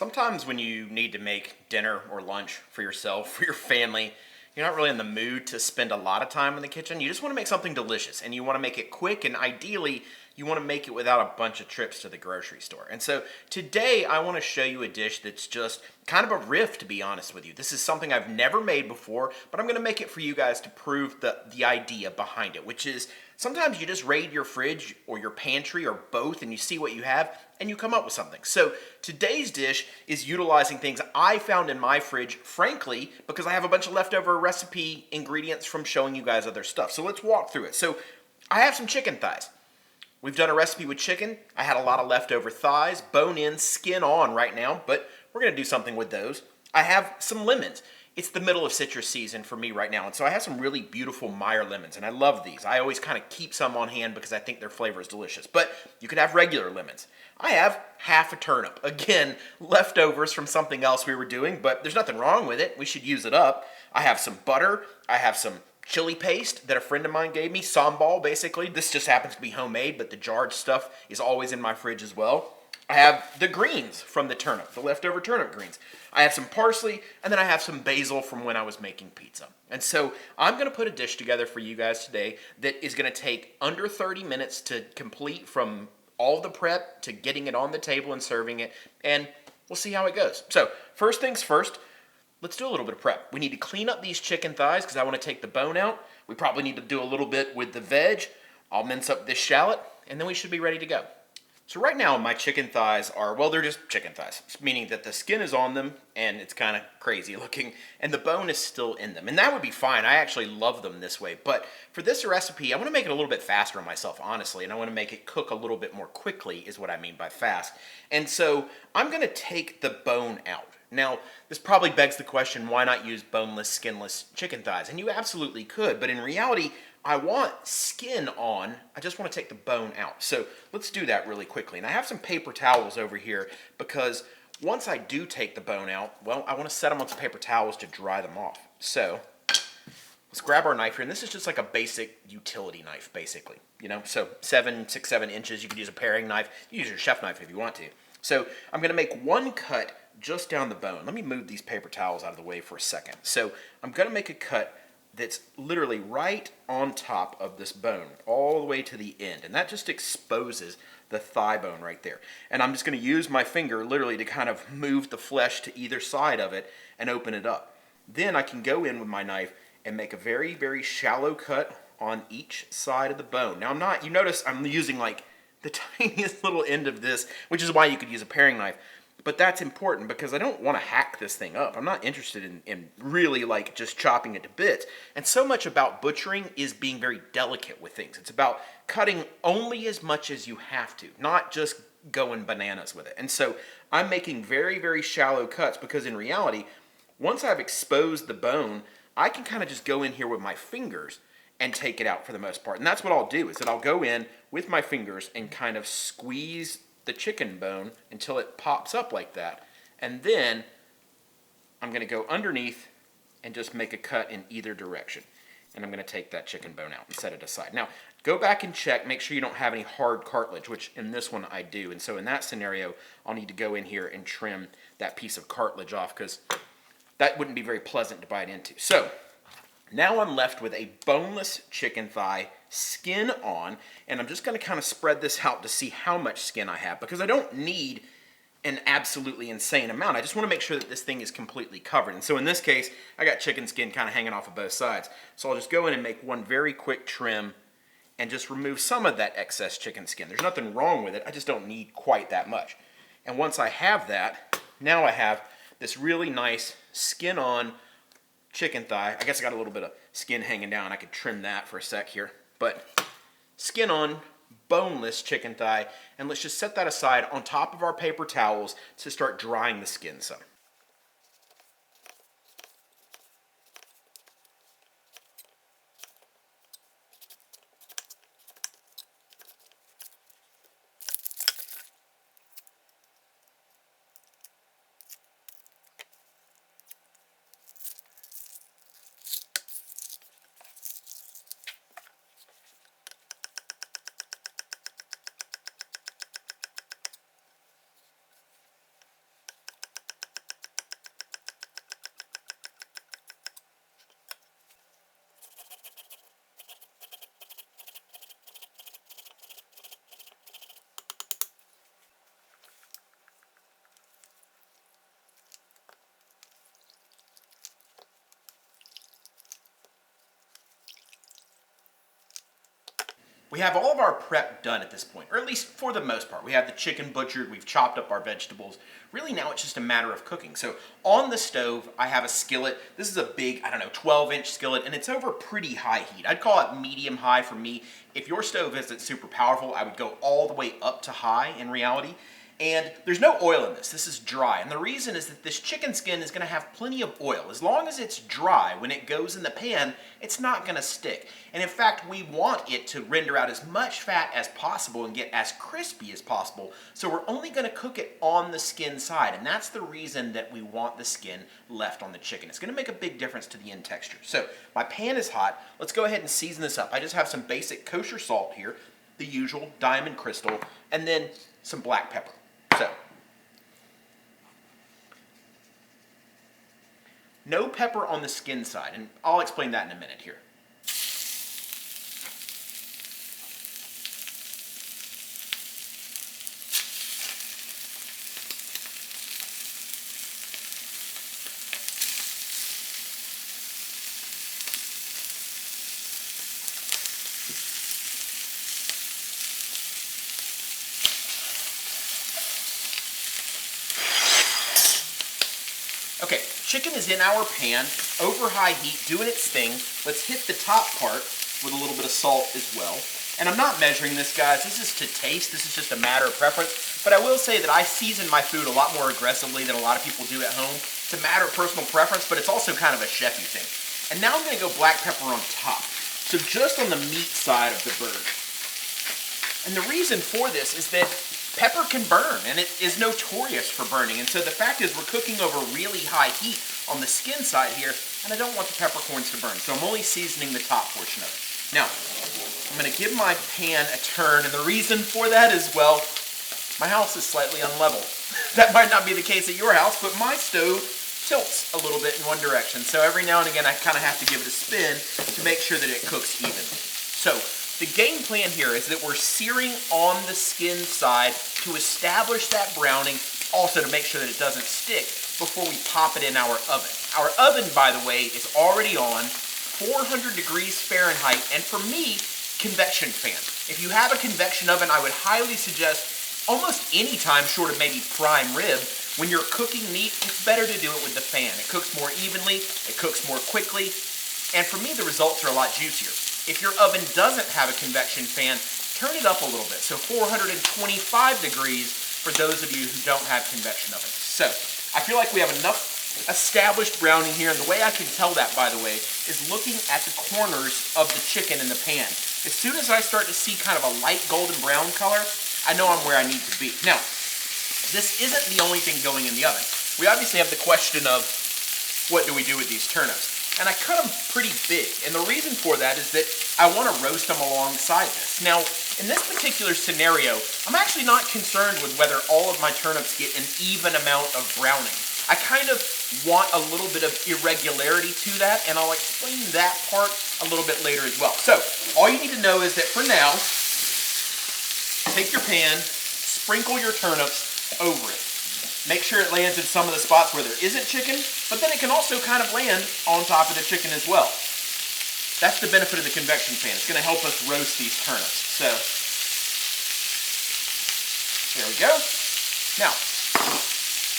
Sometimes when you need to make dinner or lunch for yourself, for your family, you're not really in the mood to spend a lot of time in the kitchen. You just want to make something delicious and you want to make it quick, and ideally you want to make it without a bunch of trips to the grocery store. And so today I want to show you a dish that's just kind of a riff, to be honest with you. This is something I've never made before, but I'm going to make it for you guys to prove the idea behind it, which is sometimes you just raid your fridge or your pantry or both and you see what you have and you come up with something. So today's dish is utilizing things I found in my fridge, frankly, because I have a bunch of leftover recipe ingredients from showing you guys other stuff. So let's walk through it. So I have some chicken thighs. We've done a recipe with chicken. I had a lot of leftover thighs, bone in, skin on right now, but we're going to do something with those. I have some lemons. It's the middle of citrus season for me right now, and so I have some really beautiful Meyer lemons, and I love these. I always kind of keep some on hand because I think their flavor is delicious, but you could have regular lemons. I have half a turnip. Again, leftovers from something else we were doing, but there's nothing wrong with it. We should use it up. I have some butter. I have some chili paste that a friend of mine gave me, sambal basically. This just happens to be homemade, but the jarred stuff is always in my fridge as well. I have the greens from the turnip, the leftover turnip greens. I have some parsley, and then I have some basil from when I was making pizza. And so I'm going to put a dish together for you guys today that is going to take under 30 minutes to complete, from all the prep to getting it on the table and serving it, and we'll see how it goes. So first things first, let's do a little bit of prep. We need to clean up these chicken thighs because I want to take the bone out. We probably need to do a little bit with the veg. I'll mince up this shallot, and then we should be ready to go. So right now my chicken thighs are, well, they're just chicken thighs, meaning that the skin is on them and it's kind of crazy looking and the bone is still in them. And that would be fine. I actually love them this way. But for this recipe, I want to make it a little bit faster on myself, honestly, and I want to make it cook a little bit more quickly is what I mean by fast. And so I'm going to take the bone out. Now, this probably begs the question, why not use boneless, skinless chicken thighs? And you absolutely could, but in reality, I want skin on. I just want to take the bone out. So let's do that really quickly. And I have some paper towels over here because once I do take the bone out, well, I want to set them on some paper towels to dry them off. So let's grab our knife here. And this is just like a basic utility knife, basically. You know, so 6, 7 inches. You could use a paring knife. You use your chef knife if you want to. So I'm going to make one cut just down the bone. Let me move these paper towels out of the way for a second. So I'm going to make a cut that's literally right on top of this bone, all the way to the end. And that just exposes the thigh bone right there. And I'm just going to use my finger literally to kind of move the flesh to either side of it and open it up. Then I can go in with my knife and make a very, very shallow cut on each side of the bone. Now you notice I'm using like the tiniest little end of this, which is why you could use a paring knife. But that's important because I don't want to hack this thing up. I'm not interested in really like just chopping it to bits. And so much about butchering is being very delicate with things. It's about cutting only as much as you have to, not just going bananas with it. And so I'm making very, very shallow cuts because in reality, once I've exposed the bone, I can kind of just go in here with my fingers and take it out for the most part. And that's what I'll do, is that I'll go in with my fingers and kind of squeeze the chicken bone until it pops up like that. And then I'm going to go underneath and just make a cut in either direction. And I'm going to take that chicken bone out and set it aside. Now, go back and check, make sure you don't have any hard cartilage, which in this one I do. And so in that scenario, I'll need to go in here and trim that piece of cartilage off because that wouldn't be very pleasant to bite into. So now I'm left with a boneless chicken thigh, skin on, and I'm just going to kind of spread this out to see how much skin I have because I don't need an absolutely insane amount. I just want to make sure that this thing is completely covered. And so in this case, I got chicken skin kind of hanging off of both sides. So I'll just go in and make one very quick trim and just remove some of that excess chicken skin. There's nothing wrong with it. I just don't need quite that much. And once I have that, now I have this really nice skin on chicken thigh. I guess I got a little bit of skin hanging down. I could trim that for a sec here. But skin on, boneless chicken thigh, and let's just set that aside on top of our paper towels to start drying the skin some. We have all of our prep done at this point, or at least for the most part. We have the chicken butchered, we've chopped up our vegetables. Really now it's just a matter of cooking. So on the stove, I have a skillet. This is a big, 12-inch skillet, and it's over pretty high heat. I'd call it medium high for me. If your stove isn't super powerful, I would go all the way up to high in reality. And there's no oil in this. This is dry. And the reason is that this chicken skin is going to have plenty of oil. As long as it's dry, when it goes in the pan, it's not going to stick. And in fact, we want it to render out as much fat as possible and get as crispy as possible. So we're only going to cook it on the skin side. And that's the reason that we want the skin left on the chicken. It's going to make a big difference to the end texture. So my pan is hot. Let's go ahead and season this up. I just have some basic kosher salt here, the usual diamond crystal, and then some black pepper. So, no pepper on the skin side, and I'll explain that in a minute here. Okay, chicken is in our pan, over high heat, doing its thing. Let's hit the top part with a little bit of salt as well. And I'm not measuring this, guys. This is to taste. This is just a matter of preference. But I will say that I season my food a lot more aggressively than a lot of people do at home. It's a matter of personal preference, but it's also kind of a chefy thing. And now I'm going to go black pepper on top. So just on the meat side of the bird. And the reason for this is that pepper can burn, and it is notorious for burning. And so the fact is we're cooking over really high heat on the skin side here, and I don't want the peppercorns to burn. So I'm only seasoning the top portion of it. Now, I'm going to give my pan a turn, and the reason for that is, well, my house is slightly unlevel. That might not be the case at your house, but my stove tilts a little bit in one direction. So every now and again I kind of have to give it a spin to make sure that it cooks evenly. So the game plan here is that we're searing on the skin side to establish that browning, also to make sure that it doesn't stick before we pop it in our oven. Our oven, by the way, is already on 400 degrees Fahrenheit, and for me, convection fan. If you have a convection oven, I would highly suggest almost any time short of maybe prime rib, when you're cooking meat, it's better to do it with the fan. It cooks more evenly, it cooks more quickly, and for me, the results are a lot juicier. If your oven doesn't have a convection fan, turn it up a little bit. So 425 degrees for those of you who don't have convection ovens. So I feel like we have enough established browning here, and the way I can tell that, by the way, is looking at the corners of the chicken in the pan. As soon as I start to see kind of a light golden brown color, I know I'm where I need to be. Now, this isn't the only thing going in the oven. We obviously have the question of what do we do with these turnips? And I cut them pretty big, and the reason for that is that I want to roast them alongside this. Now, in this particular scenario, I'm actually not concerned with whether all of my turnips get an even amount of browning. I kind of want a little bit of irregularity to that, and I'll explain that part a little bit later as well. So, all you need to know is that for now, take your pan, sprinkle your turnips over it. Make sure it lands in some of the spots where there isn't chicken, but then it can also kind of land on top of the chicken as well. That's the benefit of the convection fan. It's going to help us roast these turnips. So, there we go. Now,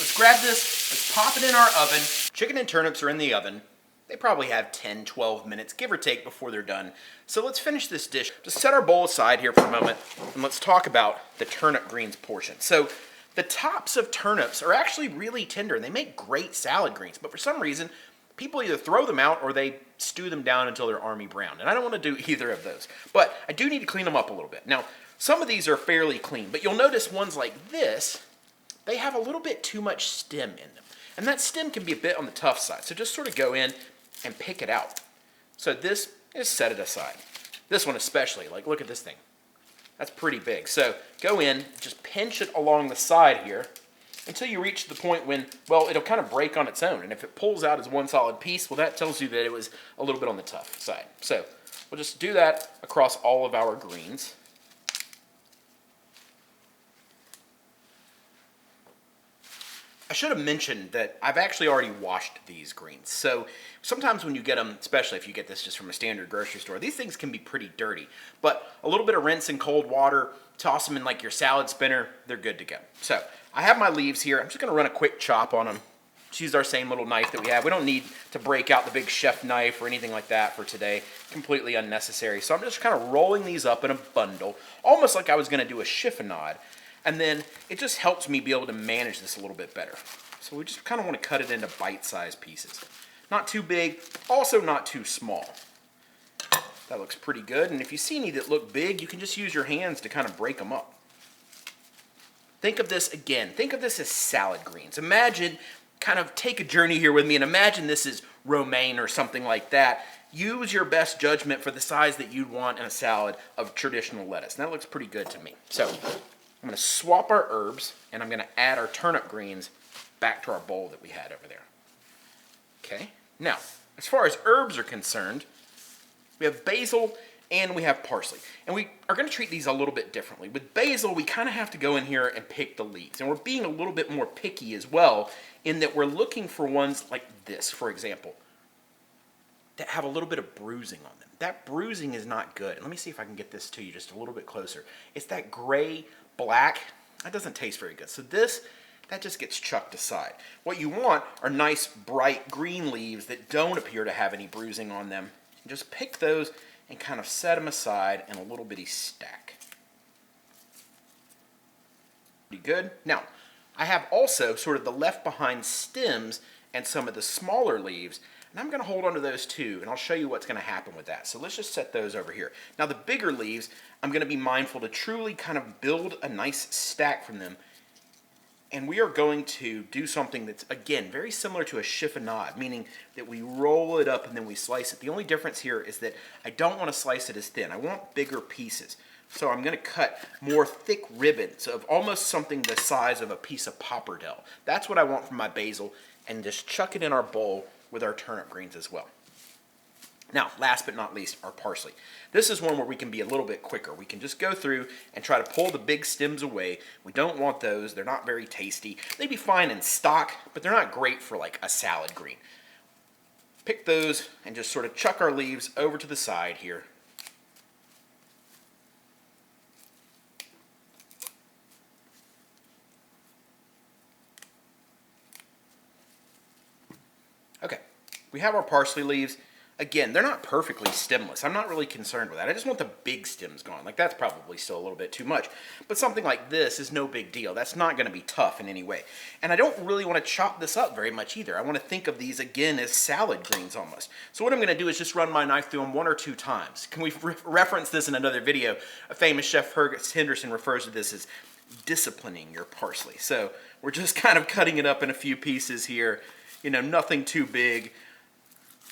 let's grab this, let's pop it in our oven. Chicken and turnips are in the oven. They probably have 10, 12 minutes, give or take, before they're done. So let's finish this dish. Just set our bowl aside here for a moment, and let's talk about the turnip greens portion. So, the tops of turnips are actually really tender, and they make great salad greens, but for some reason, people either throw them out or they stew them down until they're army brown, and I don't want to do either of those. But I do need to clean them up a little bit. Now, some of these are fairly clean, but you'll notice ones like this, they have a little bit too much stem in them, and that stem can be a bit on the tough side, so just sort of go in and pick it out. So this, just set it aside. This one especially, like look at this thing. That's pretty big. So go in, just pinch it along the side here until you reach the point when, well, it'll kind of break on its own. And if it pulls out as one solid piece, well, that tells you that it was a little bit on the tough side. So we'll just do that across all of our greens. I should have mentioned that I've actually already washed these greens. So sometimes when you get them, especially if you get this just from a standard grocery store, these things can be pretty dirty. But a little bit of rinse in cold water, toss them in like your salad spinner, they're good to go. So I have my leaves here. I'm just gonna run a quick chop on them. Just use our same little knife that we have. We don't need to break out the big chef knife or anything like that for today. Completely unnecessary. So I'm just kind of rolling these up in a bundle, almost like I was gonna do a chiffonade. And then it just helps me be able to manage this a little bit better. So we just kind of want to cut it into bite-sized pieces. Not too big, also not too small. That looks pretty good. And if you see any that look big, you can just use your hands to kind of break them up. Think of this again. Think of this as salad greens. Imagine, kind of take a journey here with me and imagine this is romaine or something like that. Use your best judgment for the size that you'd want in a salad of traditional lettuce. And that looks pretty good to me. So I'm going to swap our herbs, and I'm going to add our turnip greens back to our bowl that we had over there. Okay, now, as far as herbs are concerned, we have basil and we have parsley. And we are going to treat these a little bit differently. With basil, we kind of have to go in here and pick the leaves. And we're being a little bit more picky as well, in that we're looking for ones like this, for example, that have a little bit of bruising on them. That bruising is not good. Let me see if I can get this to you just a little bit closer. It's that gray, black, that doesn't taste very good. So that just gets chucked aside. What you want are nice, bright green leaves that don't appear to have any bruising on them. Just pick those and kind of set them aside in a little bitty stack. Pretty good. Now, I have also sort of the left behind stems and some of the smaller leaves, and I'm going to hold on to those too, and I'll show you what's going to happen with that. So let's just set those over here. Now the bigger leaves, I'm going to be mindful to truly kind of build a nice stack from them. And we are going to do something that's, again, very similar to a chiffonade, meaning that we roll it up and then we slice it. The only difference here is that I don't want to slice it as thin. I want bigger pieces. So I'm going to cut more thick ribbons of almost something the size of a piece of pappardelle. That's what I want from my basil, and just chuck it in our bowl with our turnip greens as well. Now, last but not least, our parsley. This is one where we can be a little bit quicker. We can just go through and try to pull the big stems away. We don't want those. They're not very tasty. They'd be fine in stock, but they're not great for like a salad green. Pick those and just sort of chuck our leaves over to the side here. Okay, we have our parsley leaves. Again, they're not perfectly stemless. I'm not really concerned with that. I just want the big stems gone. Like, that's probably still a little bit too much. But something like this is no big deal. That's not going to be tough in any way. And I don't really want to chop this up very much either. I want to think of these, again, as salad greens almost. So what I'm going to do is just run my knife through them 1 or 2 times. Can we reference this in another video? A famous chef, Fergus Henderson, refers to this as disciplining your parsley. So we're just kind of cutting it up in a few pieces here. You know, nothing too big.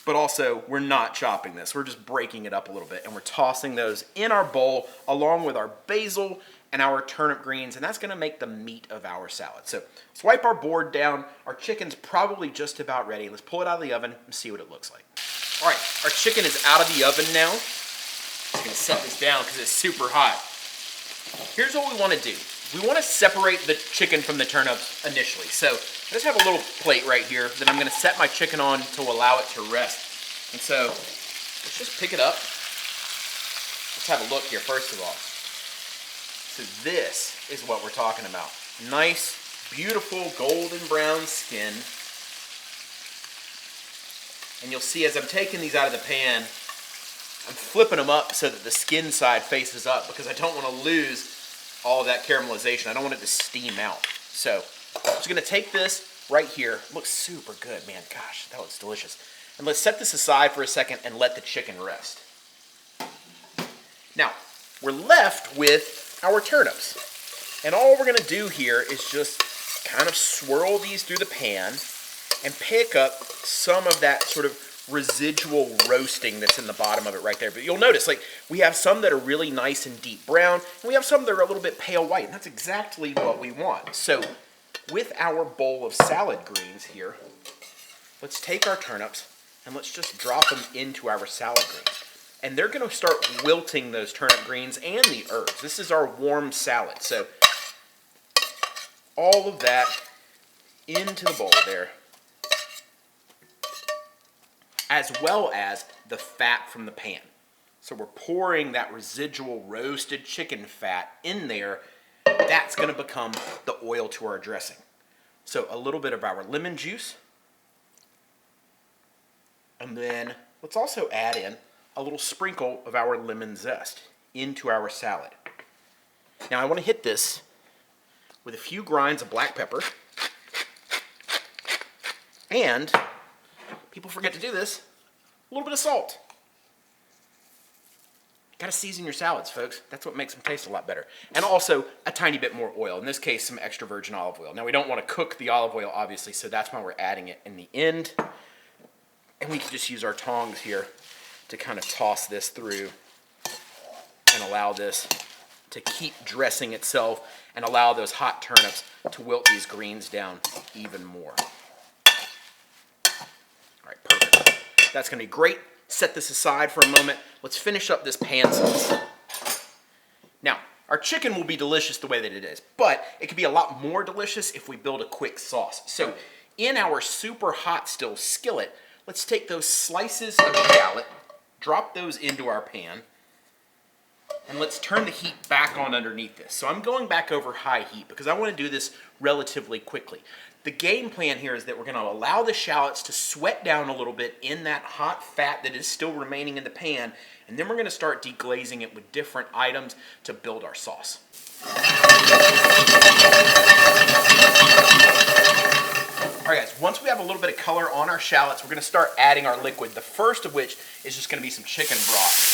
But also, we're not chopping this. We're just breaking it up a little bit, and we're tossing those in our bowl along with our basil and our turnip greens, and that's going to make the meat of our salad. So swipe our board down. Our chicken's probably just about ready. Let's pull it out of the oven and see what it looks like. All right, our chicken is out of the oven now. I'm just going to set this down because it's super hot. Here's what we want to do. We want to separate the chicken from the turnips initially. So I just have a little plate right here that I'm going to set my chicken on to allow it to rest. And so let's just pick it up. Let's have a look here first of all. So this is what we're talking about. Nice, beautiful golden brown skin. And you'll see as I'm taking these out of the pan, I'm flipping them up so that the skin side faces up because I don't want to lose all of that caramelization. I don't want it to steam out. So I'm just going to take this right here. It looks super good, man. Gosh, that looks delicious. And let's set this aside for a second and let the chicken rest. Now, we're left with our turnips. And all we're going to do here is just kind of swirl these through the pan and pick up some of that sort of residual roasting that's in the bottom of it right there. But you'll notice, like, we have some that are really nice and deep brown, and we have some that are a little bit pale white, and that's exactly what we want. So with our bowl of salad greens here, let's take our turnips and let's just drop them into our salad greens. And they're going to start wilting those turnip greens and the herbs. This is our warm salad. So all of that into the bowl there, as well as the fat from the pan. So we're pouring that residual roasted chicken fat in there. That's going to become the oil to our dressing. So a little bit of our lemon juice. And then let's also add in a little sprinkle of our lemon zest into our salad. Now I want to hit this with a few grinds of black pepper. And, people forget to do this, a little bit of salt. Gotta season your salads, folks. That's what makes them taste a lot better. And also a tiny bit more oil. In this case, some extra virgin olive oil. Now we don't want to cook the olive oil, obviously, so that's why we're adding it in the end. And we can just use our tongs here to kind of toss this through and allow this to keep dressing itself and allow those hot turnips to wilt these greens down even more. All right, perfect. That's gonna be great. Set this aside for a moment. Let's finish up this pan sauce. Now, our chicken will be delicious the way that it is, but it could be a lot more delicious if we build a quick sauce. So in our super hot still skillet, let's take those slices of shallot, drop those into our pan, and let's turn the heat back on underneath this. So I'm going back over high heat because I want to do this relatively quickly. The game plan here is that we're going to allow the shallots to sweat down a little bit in that hot fat that is still remaining in the pan, and then we're going to start deglazing it with different items to build our sauce. All right, guys, once we have a little bit of color on our shallots, we're going to start adding our liquid, the first of which is just going to be some chicken broth.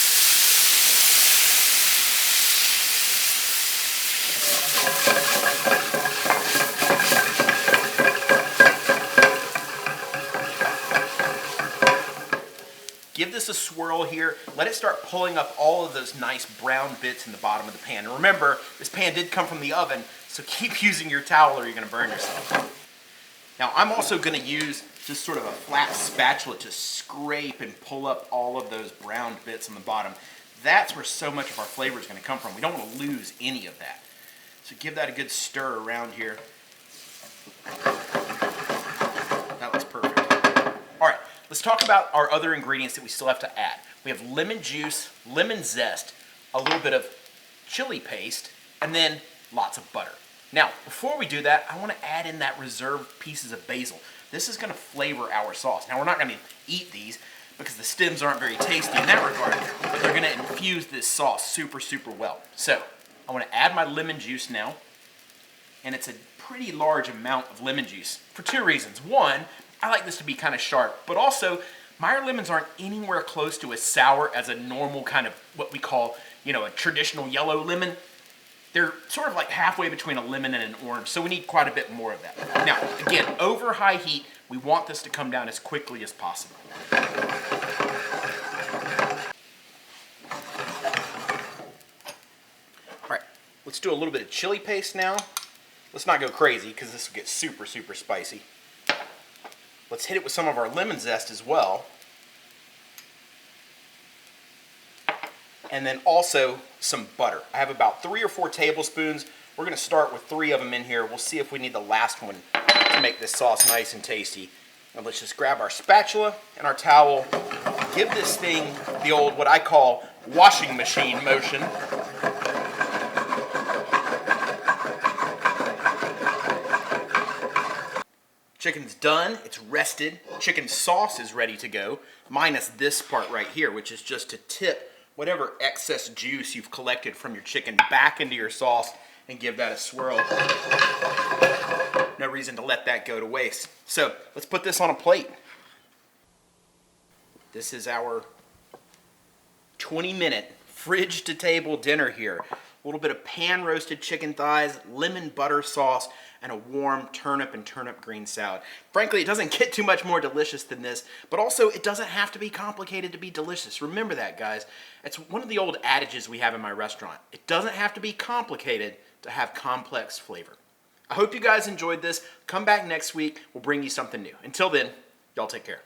Give this a swirl here. Let it start pulling up all of those nice brown bits in the bottom of the pan. And remember, this pan did come from the oven, so keep using your towel or you're going to burn yourself. Now, I'm also going to use just sort of a flat spatula to scrape and pull up all of those brown bits on the bottom. That's where so much of our flavor is going to come from. We don't want to lose any of that. So give that a good stir around here. That looks perfect. All right. Let's talk about our other ingredients that we still have to add. We have lemon juice, lemon zest, a little bit of chili paste, and then lots of butter. Now, before we do that, I want to add in that reserved pieces of basil. This is going to flavor our sauce. Now, we're not going to eat these because the stems aren't very tasty in that regard, but they're going to infuse this sauce super, super well. So, I want to add my lemon juice now, and it's a pretty large amount of lemon juice for two reasons. One, I like this to be kind of sharp, but also Meyer lemons aren't anywhere close to as sour as a normal kind of what we call, a traditional yellow lemon. They're sort of like halfway between a lemon and an orange, so we need quite a bit more of that. Now, again, over high heat, we want this to come down as quickly as possible. All right, let's do a little bit of chili paste now. Let's not go crazy because this will get super, super spicy. Let's hit it with some of our lemon zest as well. And then also some butter. I have about 3 or 4 tablespoons. We're going to start with 3 of them in here. We'll see if we need the last one to make this sauce nice and tasty. And let's just grab our spatula and our towel. Give this thing the old, what I call, washing machine motion. Chicken's done, it's rested, chicken sauce is ready to go, minus this part right here, which is just to tip whatever excess juice you've collected from your chicken back into your sauce and give that a swirl. No reason to let that go to waste. So let's put this on a plate. This is our 20-minute fridge to table dinner here. A little bit of pan roasted chicken thighs, lemon butter sauce, and a warm turnip and turnip green salad. Frankly, it doesn't get too much more delicious than this, but also it doesn't have to be complicated to be delicious. Remember that, guys. It's one of the old adages we have in my restaurant. It doesn't have to be complicated to have complex flavor. I hope you guys enjoyed this. Come back next week. We'll bring you something new. Until then, y'all take care.